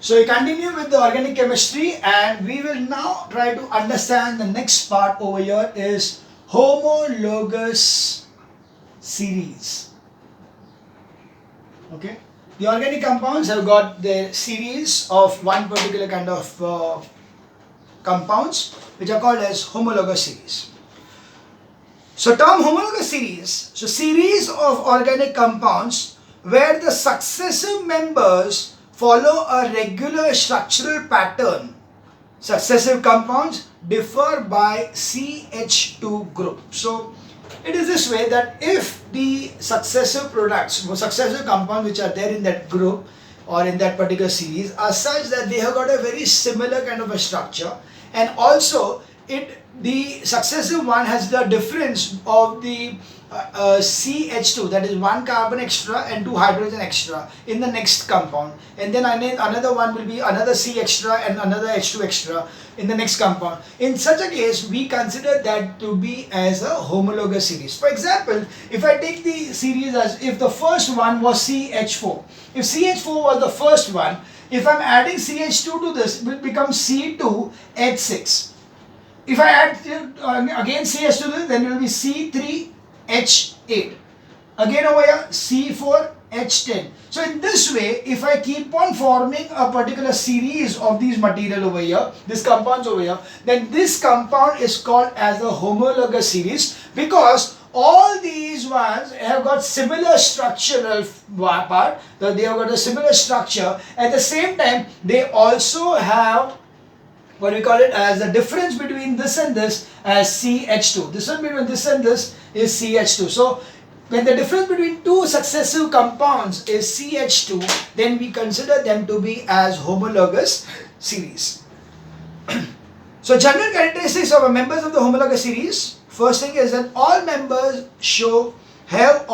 So we continue with the organic chemistry, and we will now try to understand the next part over here is homologous series. Okay, the organic compounds have got their series of one particular kind of compounds which are called as homologous series. So term homologous series, so series of organic compounds where the successive members follow a regular structural pattern. Successive compounds differ by CH2 group. So it is this way that if the successive products, successive compounds which are there in that group or in that particular series are such that they have got a very similar kind of a structure, and also the successive one has the difference of the CH2, that is one carbon extra and two hydrogen extra in the next compound, and then another one will be another C extra and another H2 extra in the next compound. In such a case, we consider that to be as a homologous series. For example, if I take the series as if the first one was CH4, if CH4 was the first one, if I'm adding CH2 to this, it will become C2H6. If I add again CH to this, then it will be C3H8. Again over here C4H10. So in this way, if I keep on forming a particular series of these material over here, these compounds over here, then this compound is called as a homologous series, because all these ones have got similar structural part, they have got a similar structure. At the same time, they also have what we call it as the difference between this and this as CH2. This one between this and this is CH2. So when the difference between two successive compounds is CH2, then we consider them to be as homologous series. So general characteristics of members of the homologous series. First thing is that all members have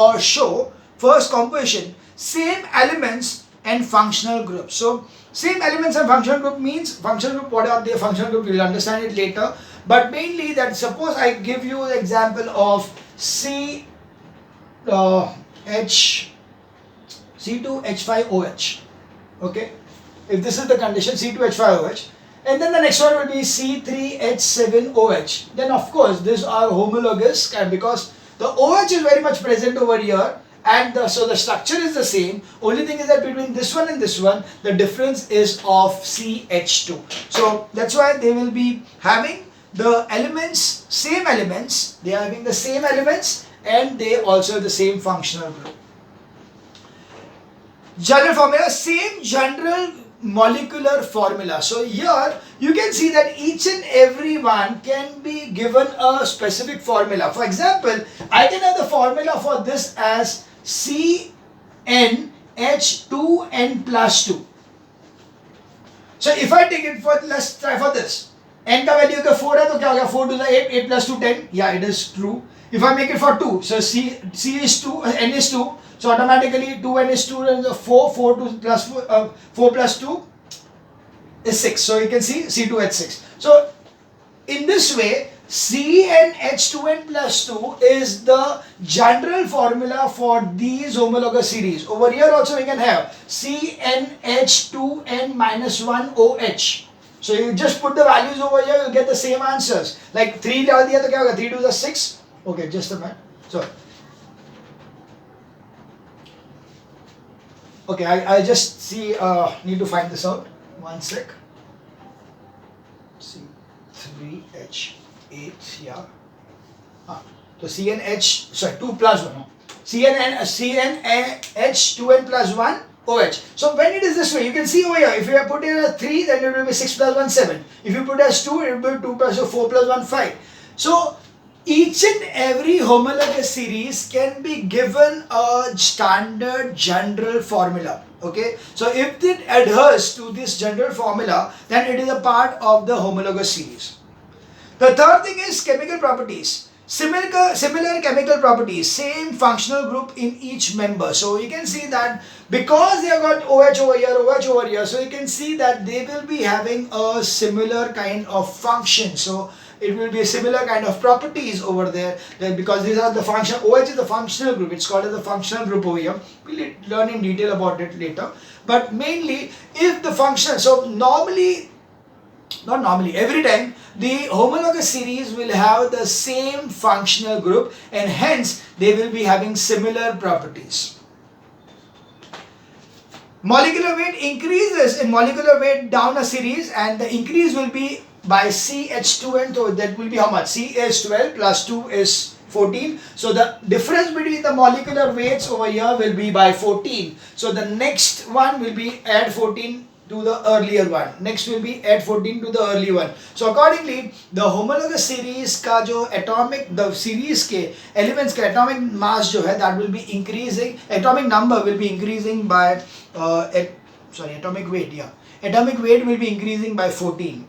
first composition same elements and functional groups. So same elements and functional group means functional group, what are the functional group, we'll understand it later. But mainly that suppose I give you the example of C2H5OH. Okay, if this is the condition C2H5OH, and then the next one will be C3H7OH, then of course these are homologous because the OH is very much present over here, and so the structure is the same. Only thing is that between this one and this one, the difference is of CH2. So that's why they will be having the elements, same elements, they are having the same elements, and they also have the same functional group. General formula, same general molecular formula. So here you can see that each and every one can be given a specific formula. For example, I can have the formula for this as CnH2n plus 2. So if I take it for, let's try for this. N का value का 4 है तो क्या हो गया, 4 to the 8, 8 plus 2 10. Yeah, it is true. If I make it for 2, so C is 2, N is 2, so automatically 2N is 2 and 4, 4 plus 2 is 6. So you can see C2H6. So in this way, CnH2n plus 2 is the general formula for these homologous series. Over here also we can have CnH2n minus 1 OH. So you just put the values over here, you get the same answers. Like 3 डाल दिया तो क्या होगा, 3 to the 6. Okay, just a minute. So okay, I just need to find this out. One sec. C3H8, yeah. So CnH, sorry, 2 plus 1. CnH2n plus 1 OH. So when it is this way, you can see over here, if you have put in a 3, then it will be 6 plus 1, 7. If you put as 2, it will be 2 plus 4 plus 1, 5. So each and every homologous series can be given a standard general formula. Okay, so if it adheres to this general formula, then it is a part of the homologous series. The third thing is chemical properties. Similar chemical properties, same functional group in each member. So you can see that because they have got OH over here, so you can see that they will be having a similar kind of function. So it will be a similar kind of properties over there, because these are the function. OH is the functional group. It's called as the functional group over here. We'll learn in detail about it later. But mainly, if the function, so normally, not normally, every time the homologous series will have the same functional group, and hence they will be having similar properties. Molecular weight increases in molecular weight down a series, and the increase will be by CH2N, so that will be how much? C is 12 plus 2 is 14. So the difference between the molecular weights over here will be by 14. So the next one will be add 14 to the earlier one. Next will be add 14 to the early one. So accordingly, the homologous series का जो atomic, the series के elements के atomic mass जो है, that will be increasing, atomic number will be increasing by atomic weight, yeah. Atomic weight will be increasing by 14.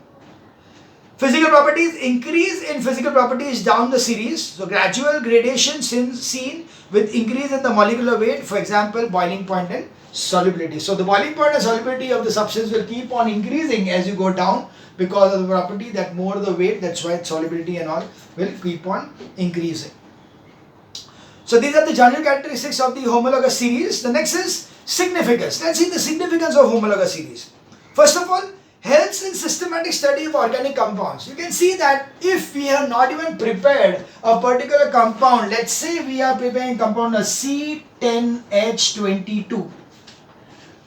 Physical properties, increase in physical properties down the series. So gradual gradation seen with increase in the molecular weight, for example, boiling point and solubility. So the boiling point and solubility of the substance will keep on increasing as you go down, because of the property that more the weight, that's why solubility and all will keep on increasing. So these are the general characteristics of the homologous series. The next is significance. Let's see the significance of homologous series. First of all, helps in systematic study of organic compounds. You can see that if we have not even prepared a particular compound, let's say we are preparing compound as C10H22,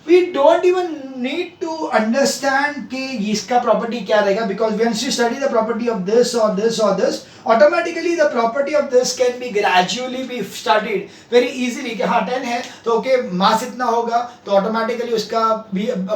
we don't even need to understand कि इसका property क्या रहेगा, because once you study the property of this or this or this, automatically the property of this can be gradually be studied very easily. कि हाँ 10 है तो okay mass इतना होगा, तो automatically उसका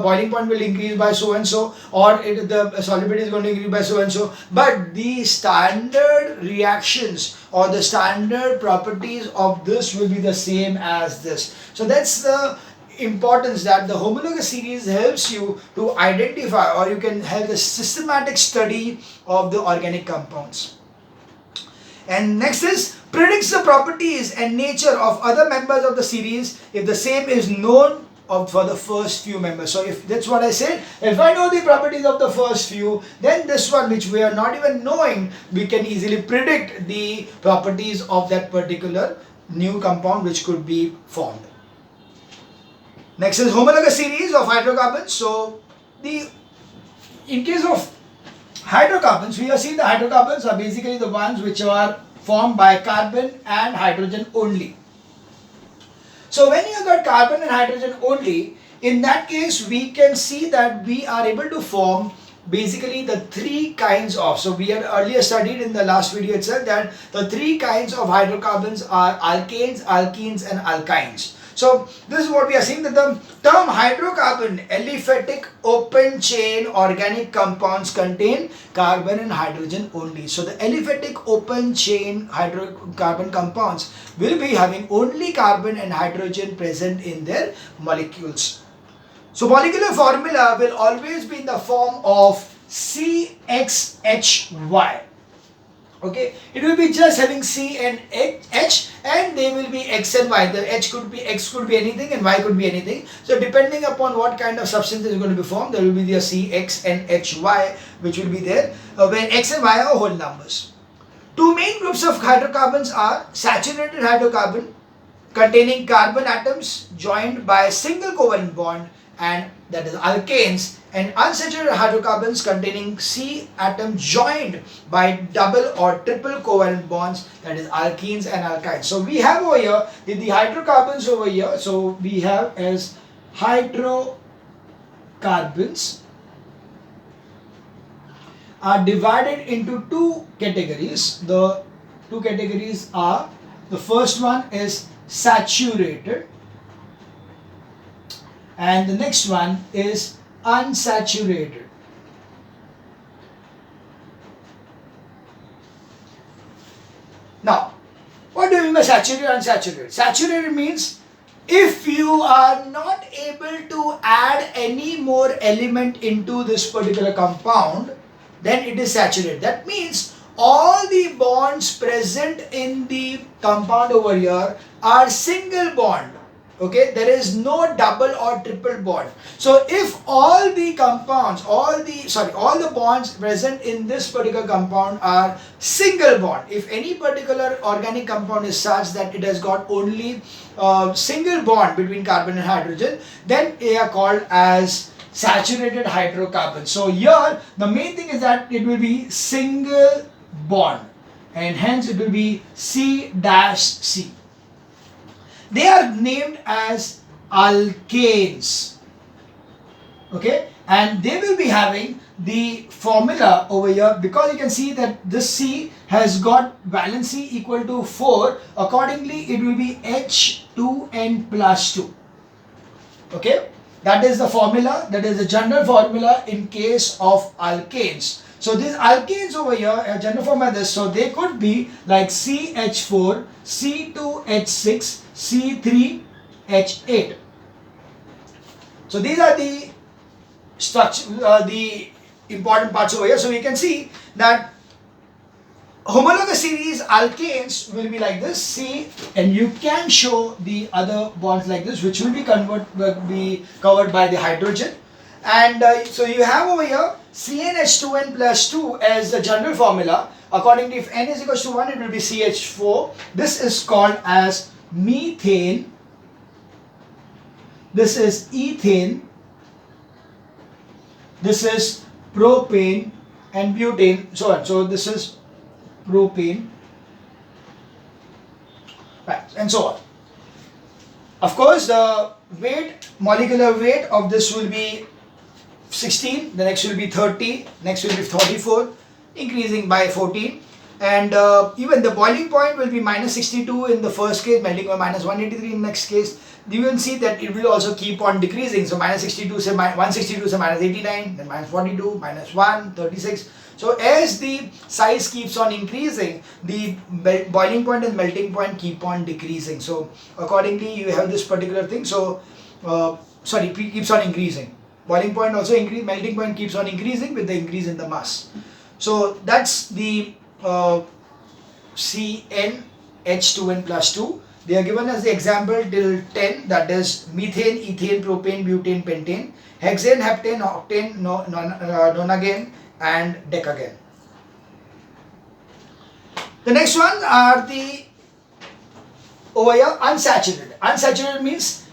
boiling point will increase by so and so, or the solubility is going to increase by so and so. But the standard reactions or the standard properties of this will be the same as this. So that's the importance, that the homologous series helps you to identify, or you can have a systematic study of the organic compounds. And next is predicts the properties and nature of other members of the series if the same is known for the first few members. So if that's what I said, if I know the properties of the first few, then this one which we are not even knowing, we can easily predict the properties of that particular new compound which could be formed. Next is homologous series of hydrocarbons. So in case of hydrocarbons, we have seen the hydrocarbons are basically the ones which are formed by carbon and hydrogen only. So when you got carbon and hydrogen only, in that case we can see that we are able to form basically the three kinds of, so we had earlier studied in the last video itself that the three kinds of hydrocarbons are alkanes, alkenes and alkynes. So this is what we are seeing, that the term hydrocarbon, aliphatic open chain organic compounds contain carbon and hydrogen only. So the aliphatic open chain hydrocarbon compounds will be having only carbon and hydrogen present in their molecules. So molecular formula will always be in the form of CXHY. Okay, it will be just having C and H, and they will be X and Y. The X could be anything and Y could be anything. So depending upon what kind of substance is going to be formed, there will be the C, X and HY which will be there, when X and Y are whole numbers. Two main groups of hydrocarbons are saturated hydrocarbon containing carbon atoms joined by a single covalent bond, and that is alkanes, and unsaturated hydrocarbons containing C atom joined by double or triple covalent bonds, that is alkenes and alkynes. So we have over here the hydrocarbons over here. So we have as hydrocarbons are divided into two categories. The two categories are, the first one is saturated and the next one is unsaturated. Now, what do you mean by saturated and unsaturated? Saturated means if you are not able to add any more element into this particular compound, then it is saturated. That means all the bonds present in the compound over here are single bond. Okay, there is no double or triple bond. So if all the compounds, all the bonds present in this particular compound are single bond, if any particular organic compound is such that it has got only single bond between carbon and hydrogen, then they are called as saturated hydrocarbons. So here the main thing is that it will be single bond, and hence it will be C dash C. They are named as alkanes. Okay, and they will be having the formula over here, because you can see that this C has got valency equal to 4. Accordingly, it will be H2N plus 2. Okay, that is the formula, that is the general formula in case of alkanes. So these alkanes over here, a general formula this, so they could be like CH4, C2H6, C3H8. So these are the structure, the important parts over here. So we can see that homologous series alkanes will be like this, C, and you can show the other bonds like this, which will be covered by the hydrogen. And so you have over here CnH2n plus 2 as the general formula. Accordingly, if n is equals to 1, it will be CH4. This is called as methane. This is ethane. This is propane and butane, so on. So this is propane, right, and so on. Of course, the weight, molecular weight of this will be 16, the next will be 30, next will be 44, increasing by 14, and even the boiling point will be minus 62 in the first case, melting point minus 183 in the next case. You will see that it will also keep on decreasing. So minus 62 say 162 say minus 89, then minus 42, minus 1, 36. So as the size keeps on increasing, the boiling point and melting point keep on decreasing. So accordingly, you have this particular thing. So keeps on increasing. Boiling point also increase, melting point keeps on increasing with the increase in the mass. So that's the CnH2n plus 2. They are given as the example till 10, that is methane, ethane, propane, butane, pentane, hexane, heptane, octane, nonane, and decagen. The next one are the over here unsaturated. Unsaturated means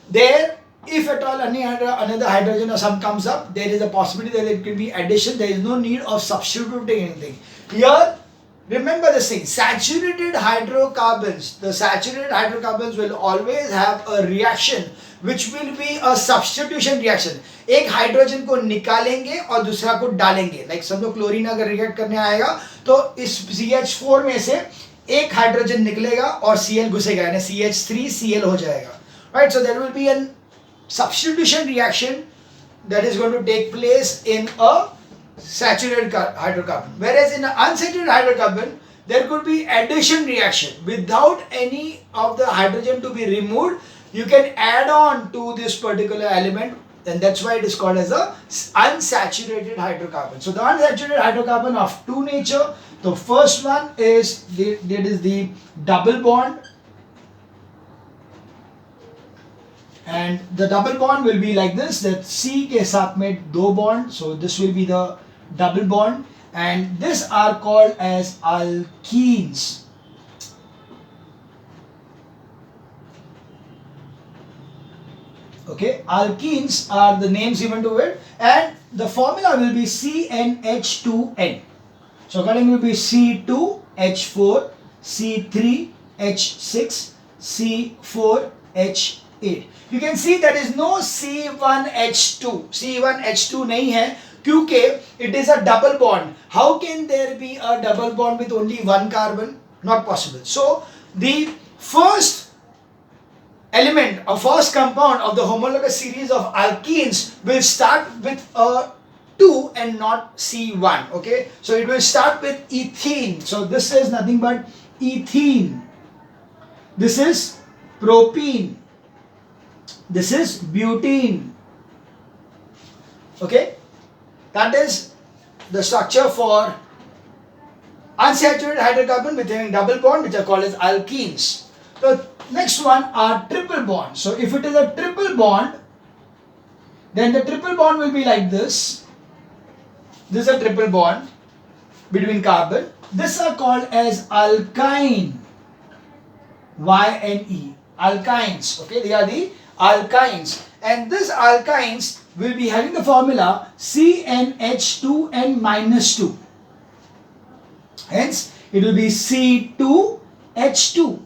there, if at all another hydrogen or some comes up, there is a possibility that it could be addition. There is no need of substituting anything. Here, remember this thing, saturated hydrocarbons. The saturated hydrocarbons will always have a reaction which will be a substitution reaction. एक hydrogen को निकालेंगे और दूसरा को डालेंगे. Like समझो chlorine अगर react करने आएगा तो इस CH4 में से एक हाइड्रोजन निकलेगा और Cl घुसेगा, यानी CH3Cl हो जाएगा. Right, so there will be a substitution reaction that is going to take place in a saturated hydrocarbon, whereas in an unsaturated hydrocarbon there could be addition reaction. Without any of the hydrogen to be removed, you can add on to this particular element, and that's why it is called as a unsaturated hydrocarbon. So the unsaturated hydrocarbon of two nature. The first one is the double bond, and the double bond will be like this, that C के साथ में दो bond, so this will be the double bond, and these are called as alkenes. Okay, alkenes are the names given to it, and the formula will be CnH2n. So accordingly will be C2H4, C3H6, C4H8. You can see there is no C1H2. C1H2 नहीं है क्योंकि it is a double bond. How can there be a double bond with only one carbon? Not possible. So the first element or first compound of the homologous series of alkenes will start with a 2 and not C1. Okay, so it will start with ethene. So this is nothing but ethene. This is propene. This is butene. Okay, that is the structure for unsaturated hydrocarbon with having double bond, which are called as alkenes. The next one are triple bonds. So if it is a triple bond, then the triple bond will be like this. This is a triple bond between carbon. This are called as alkyne. Y-N-E. Alkynes. Okay, they are the alkynes. And these alkynes will be having the formula CnH2n minus 2. Hence, it will be C2H2.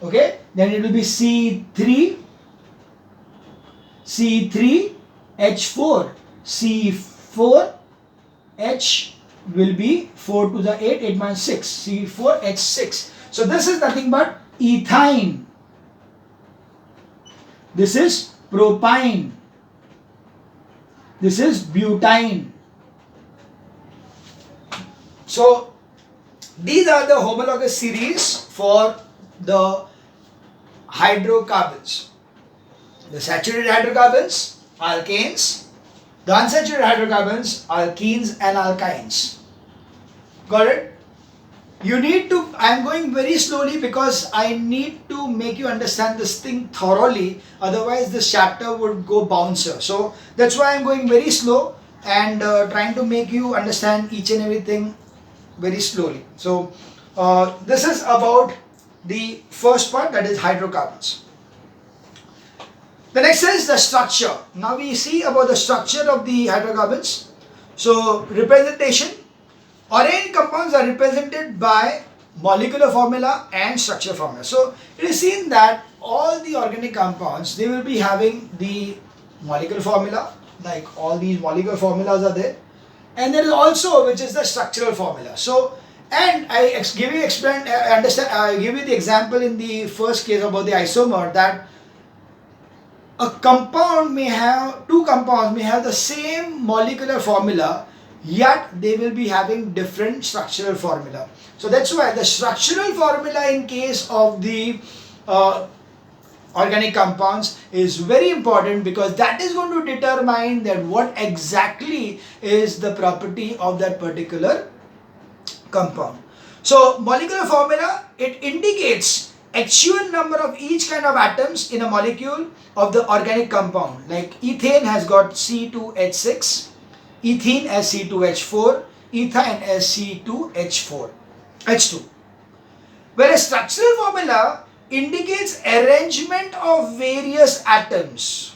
Okay, then it will be C3, C3H4, C4H will be 4 to the 8, 8 minus 6, C4H6. So this is nothing but ethyne. This is propyne. This is butane. So these are the homologous series for the hydrocarbons. The saturated hydrocarbons, alkanes. The unsaturated hydrocarbons, alkenes and alkynes. Got it? You need to, I am going very slowly because I need to make you understand this thing thoroughly, otherwise this chapter would go bouncer. So that's why I am going very slow and trying to make you understand each and everything very slowly. So this is about the first part, that is hydrocarbons. The next is the structure. Now we see about the structure of the hydrocarbons. So representation. Organic compounds are represented by molecular formula and structure formula. So it is seen that all the organic compounds, they will be having the molecular formula, like all these molecular formulas are there, and there is also which is the structural formula. So, and I give you the example in the first case about the isomer, that a compound may have, two compounds may have the same molecular formula, yet they will be having different structural formula. So that's why the structural formula in case of the organic compounds is very important, because that is going to determine that what exactly is the property of that particular compound. So molecular formula, it indicates actual number of each kind of atoms in a molecule of the organic compound. Like ethane has got C2H6, ethene as C2H4, ethyne as C2H4, H2. Whereas structural formula indicates arrangement of various atoms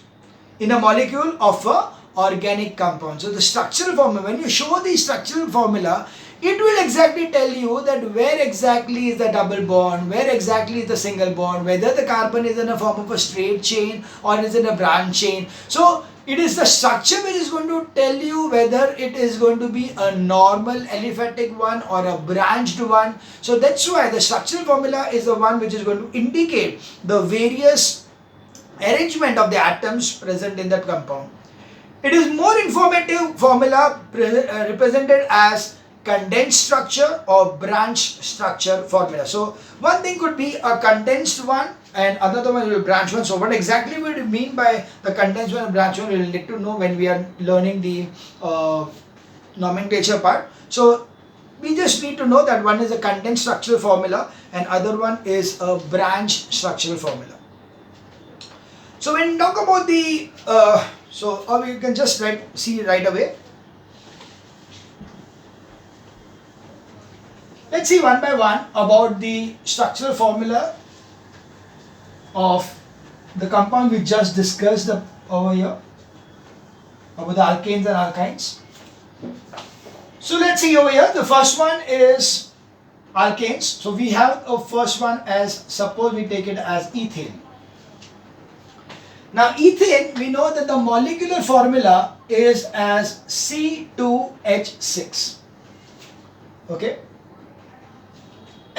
in a molecule of a organic compound. So the structural formula, when you show the structural formula, it will exactly tell you that where exactly is the double bond, where exactly is the single bond, whether the carbon is in a form of a straight chain or is in a branch chain. So it is the structure which is going to tell you whether it is going to be a normal aliphatic one or a branched one. So that's why the structural formula is the one which is going to indicate the various arrangement of the atoms present in that compound. It is more informative formula represented as condensed structure or branch structure formula. So one thing could be a condensed one and another one will be branch one. So what exactly we mean by the condensed one and branch one, we will need to know when we are learning the nomenclature part. So we just need to know that one is a condensed structural formula and other one is a branch structural formula. So when we talk about the, or you can just see right away. Let's see one by one about the structural formula of the compound we just discussed over here, about the alkanes and alkynes. So let's see over here, the first one is alkanes. So we have a first one as, suppose we take it as ethane. Now ethane, we know that the molecular formula is as C2H6. Okay.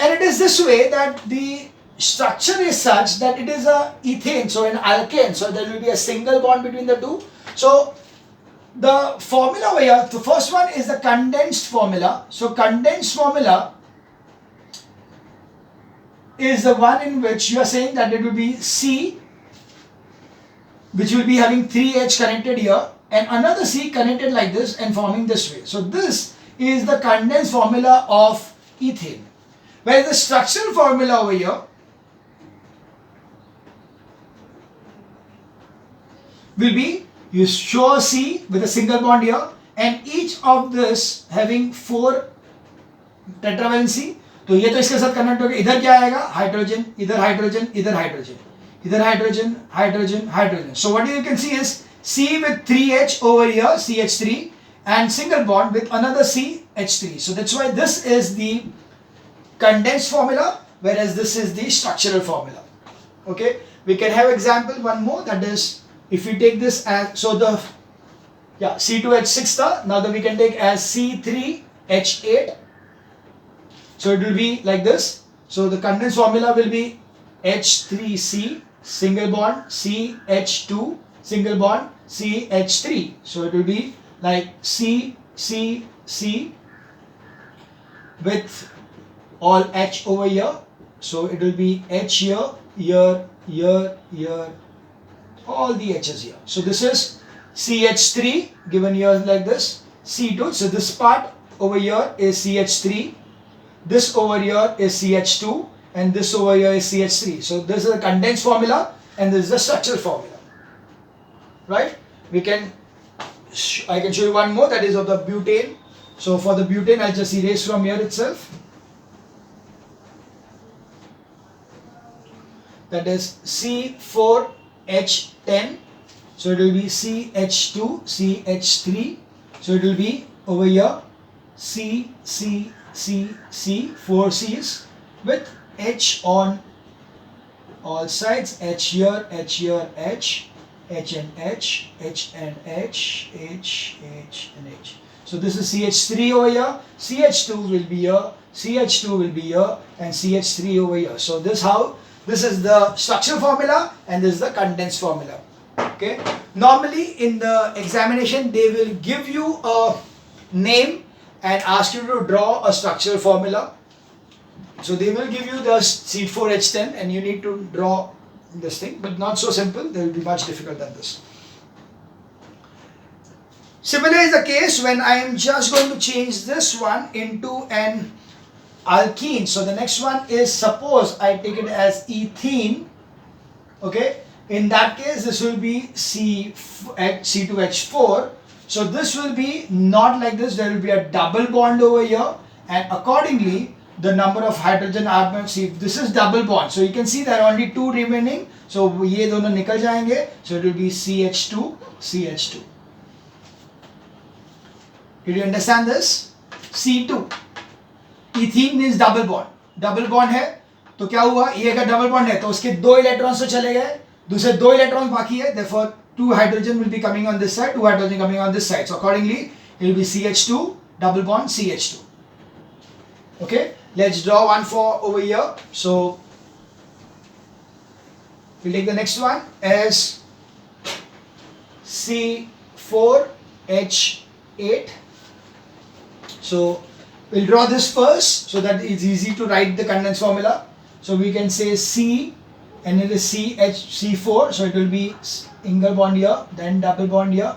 And it is this way that the structure is such that it is a ethane, so an alkane, so there will be a single bond between the two. So the formula over here, the first one is the condensed formula. So condensed formula is the one in which you are saying that it will be C, which will be having 3H connected here and another C connected like this and forming this way. So this is the condensed formula of ethane. Whereas the structural formula over here will be, you show a C with a single bond here, and each of this having 4 tetravalency. तो ये तो इसके साथ connect हो गया. इधर क्या आएगा? हाइड्रोजन, इधर हाइड्रोजन, इधर हाइड्रोजन, इधर hydrogen, hydrogen, hydrogen. So what you can see is C with 3H over here, CH3, and single bond with another CH3. So that's why this is the condensed formula, whereas this is the structural formula. Okay, we can have example one more, that is if we take this as, so the C2H6 star, now that we can take as C3H8. So it will be like this. So the condensed formula will be H3C single bond CH2 single bond CH3. So it will be like C with all H over here. So it will be H here, all the H's here. So this is CH3 given here like this. C2. So this part over here is CH3. This over here is CH2, and this over here is CH3. So this is the condensed formula, and this is the structural formula. Right? I can show you one more, that is of the butane. So for the butane, I'll just erase from here itself. That is C4H10. So it will be CH2, CH3. So it will be over here C, 4 C's with H on all sides, H here, H, H and H, H and H, H and H. So this is CH3 over here, CH2 will be here, CH2 will be here, and CH3 over here. So this is the structural formula, and this is the condensed formula. Okay. Normally in the examination they will give you a name and ask you to draw a structural formula. So they will give you the C4H10 and you need to draw this thing, but not so simple. They will be much difficult than this. Similar is the case when I am just going to change this one into an alkene. So the next one is, suppose I take it as ethene. Okay. In that case, this will be C2H4. So this will be not like this. There will be a double bond over here, and accordingly the number of hydrogen atoms. See, this is double bond, so you can see there are only 2 remaining. So ये दोनों निकल जाएंगे. So it will be CH2, CH2. Did you understand this? C2. Ethene means double bond. Double bond है तो क्या हुआ? ये अगर double bond है तो उसके 2 इलेक्ट्रॉन्स तो चले गए, दूसरे 2 इलेक्ट्रॉन्स बाकी है. Therefore 2 hydrogen will be coming on this side, 2 hydrogen coming on this side. So accordingly, it will be CH2, double bond CH2. Okay, let's draw one for over here. So we'll take the next one as C4H8. So we'll draw this first so that it's easy to write the condensed formula. So we can say C, and it is C4, so it will be single bond here, then double bond here,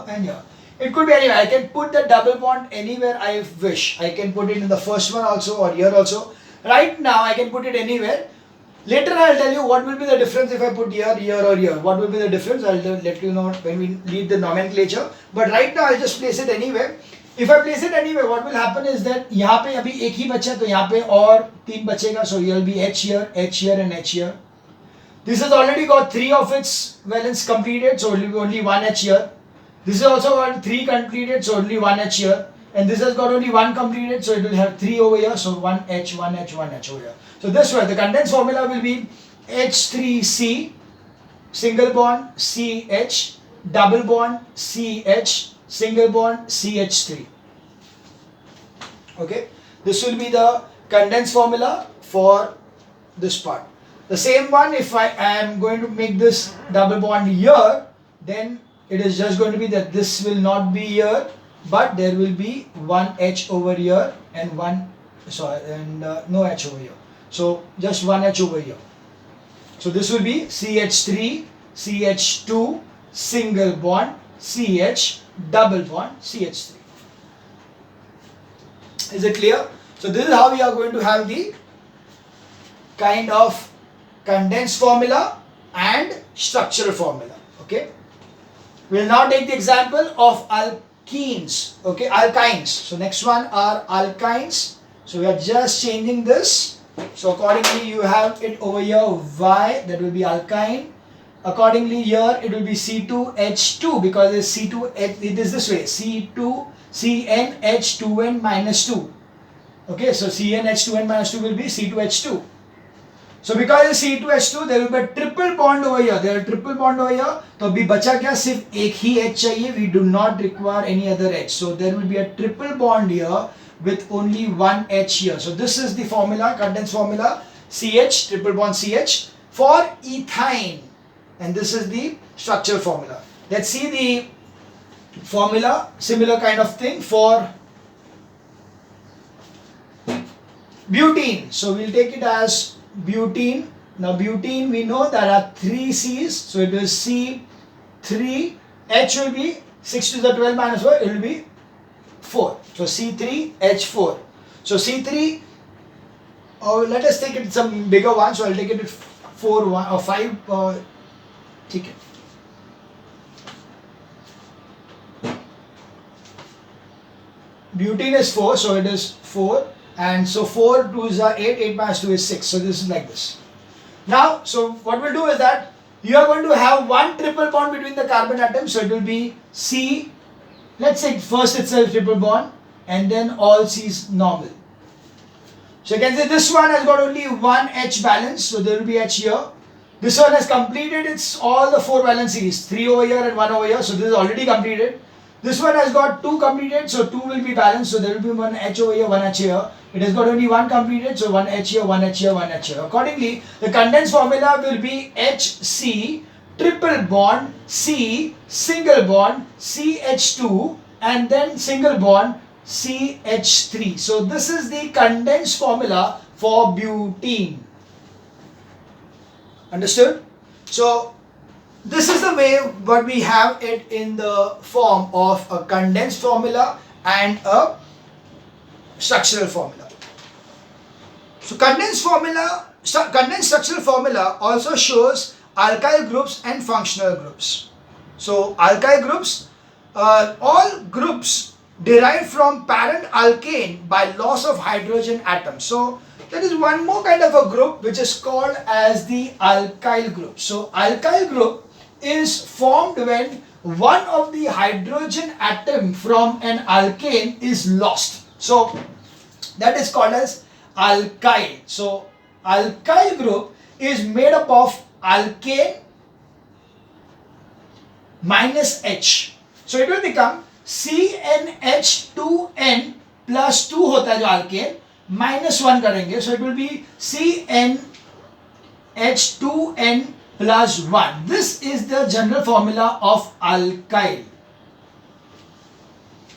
and here. It could be anywhere. I can put the double bond anywhere I wish. I can put it in the first one also, or here also. Right now I can put it anywhere. Later I'll tell you what will be the difference if I put here, or here. What will be the difference? I'll let you know when we read the nomenclature. But right now I'll just place it anywhere. If I place it anywhere, what will happen is that यहाँ पे अभी एक ही बचा, तो यहाँ पे और 3 बचेगा. So here will be H here, and H here. This has already got 3 of its valence completed, so it will be only 1 H here. This has also got 3 completed, so only 1 H here. And this has got only 1 completed, so it will have 3 over here, so 1 H, 1 H, 1 H over here. So this way, the condensed formula will be H3C, single bond CH, double bond CH, single bond CH3. Okay, this will be the condensed formula for this part. The same one, if I am going to make this double bond here, then it is just going to be that this will not be here, but there will be 1 H over here and no H over here. So just 1 H over here. So this will be CH3, CH2, single bond, CH, double bond, CH3. Is it clear? So this is how we are going to have the kind of condensed formula and structural formula. Okay. We'll now take the example of alkenes. Okay, alkynes. So next one are alkynes. So we are just changing this. So accordingly you have it over here Y, that will be alkyne. Accordingly here it will be C2H2 because it's C2H, it is this way, C2 CnH2n minus 2. Okay, so CnH2n minus 2 will be C2H2. So because it's C2H2 there will be a triple bond over here. There are triple bond over here. तो अभी बचा क्या, सिर्फ एक ही H चाहिए. We do not require any other H. So there will be a triple bond here with only one H here. So this is the formula, condensed formula, CH, triple bond CH for ethyne. And this is the structure formula. Let's see the formula, similar kind of thing for butene. So we'll take it as butene. Now butene, we know there are 3 C's. So it will C3, H will be 6 to the 12 minus 4, it will be 4. So C3H4. So C3, let us take it some bigger one. So I'll take it at 4, 1 or 5. ठीक है. Butene is 4, so it is 4, and so 4 2s are 8, 8 minus 2 is 6. So this is like this. Now, so what we'll do is that you are going to have one triple bond between the carbon atoms. So it will be C. Let's say first itself triple bond, and then all C's normal. So you can say this one has got only one H balance, so there will be H here. This one has completed its all the 4 valence series, 3 over here and 1 over here, so this is already completed. This one has got 2 completed, so 2 will be balanced, so there will be 1 H over here, 1 H here. It has got only 1 completed, so 1 H here, 1 H here, 1 H here. Accordingly, the condensed formula will be HC, triple bond, C, single bond, CH2, and then single bond, CH3. So this is the condensed formula for butene. Understood? So this is the way what we have it in the form of a condensed formula and a structural formula. So condensed structural formula also shows alkyl groups and functional groups. So alkyl groups, all groups derived from parent alkane by loss of hydrogen atoms. So there is one more kind of a group which is called as the alkyl group. So alkyl group is formed when one of the hydrogen atom from an alkane is lost. So that is called as alkyl. So alkyl group is made up of alkane minus H. So it will become CnH2n plus 2 होता है जो alkane, minus 1 करेंगे, so it will be CnH2n plus 1. This is the general formula of alkyl.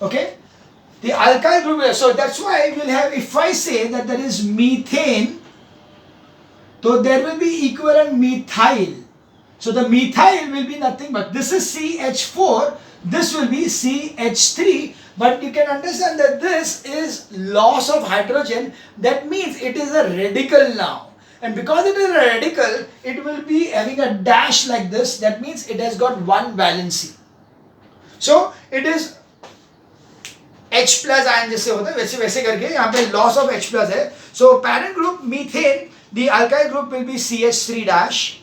Okay, the alkyl group. So that's why we'll have, if I say that there is methane, so there will be equivalent methyl. So the methyl will be nothing but this is CH4, this will be CH3. But you can understand that this is loss of hydrogen. That means it is a radical now. And because it is a radical, it will be having a dash like this. That means it has got one valency. So it is H plus ion जैसे होता है वैसे वैसे करके यहाँ पे loss of H plus है. So parent group methane, the alkyl group will be CH3 dash.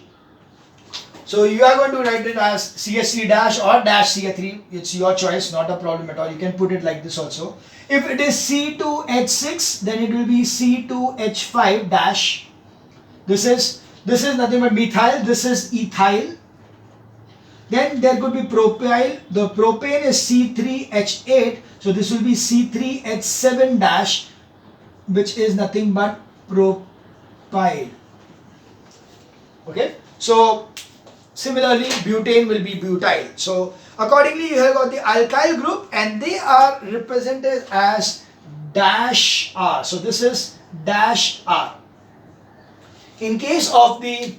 So you are going to write it as CH3 dash or dash CH3. It's your choice, not a problem at all. You can put it like this also. If it is C2H6, then it will be C2H5 dash. This is nothing but methyl. This is ethyl. Then there could be propyl. The propane is C3H8. So this will be C3H7 dash, which is nothing but propyl. Okay. So similarly, butane will be butyl. So accordingly, you have got the alkyl group and they are represented as dash R. So this is dash R. In case of the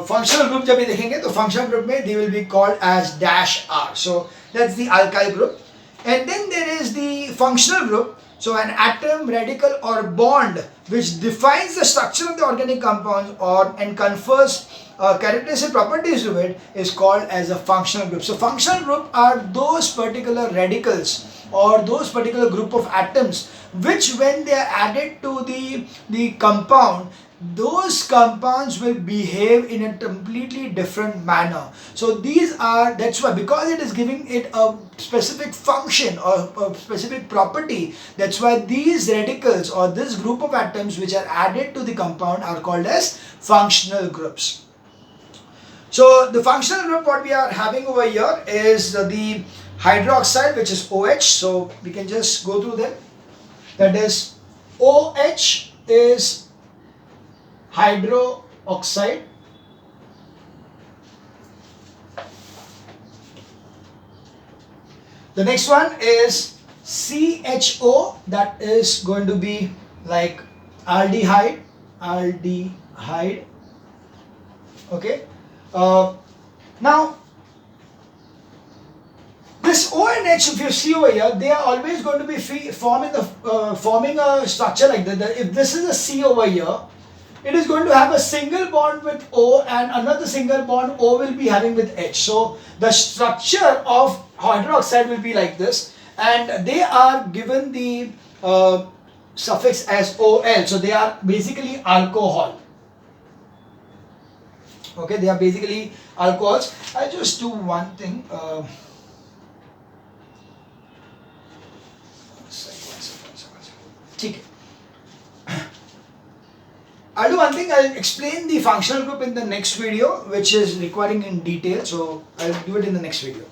functional group, जब ये देखेंगे तो functional group में they will be called as dash R. So that's the alkyl group. And then there is the functional group. So an atom, radical or bond which defines the structure of the organic compounds and confers characteristic properties to it is called as a functional group. So functional group are those particular radicals or those particular group of atoms which when they are added to the compound, those compounds will behave in a completely different manner. So that's why, because it is giving it a specific function or a specific property, that's why these radicals or this group of atoms which are added to the compound are called as functional groups. So the functional group what we are having over here is the hydroxide, which is OH. So we can just go through them. That is, OH is hydroxide. The next one is CHO, that is going to be like aldehyde. Okay. Now this O and H, if you see over here, they are always going to be forming a structure like that. If this is a C over here, it is going to have a single bond with O and another single bond O will be having with H. So the structure of hydroxide will be like this, and they are given the suffix as OL. So they are basically alcohol. Okay, they are basically alcohols. I'll just do one thing. I'll do one thing. I'll explain the functional group in the next video, which is requiring in detail. So I'll do it in the next video.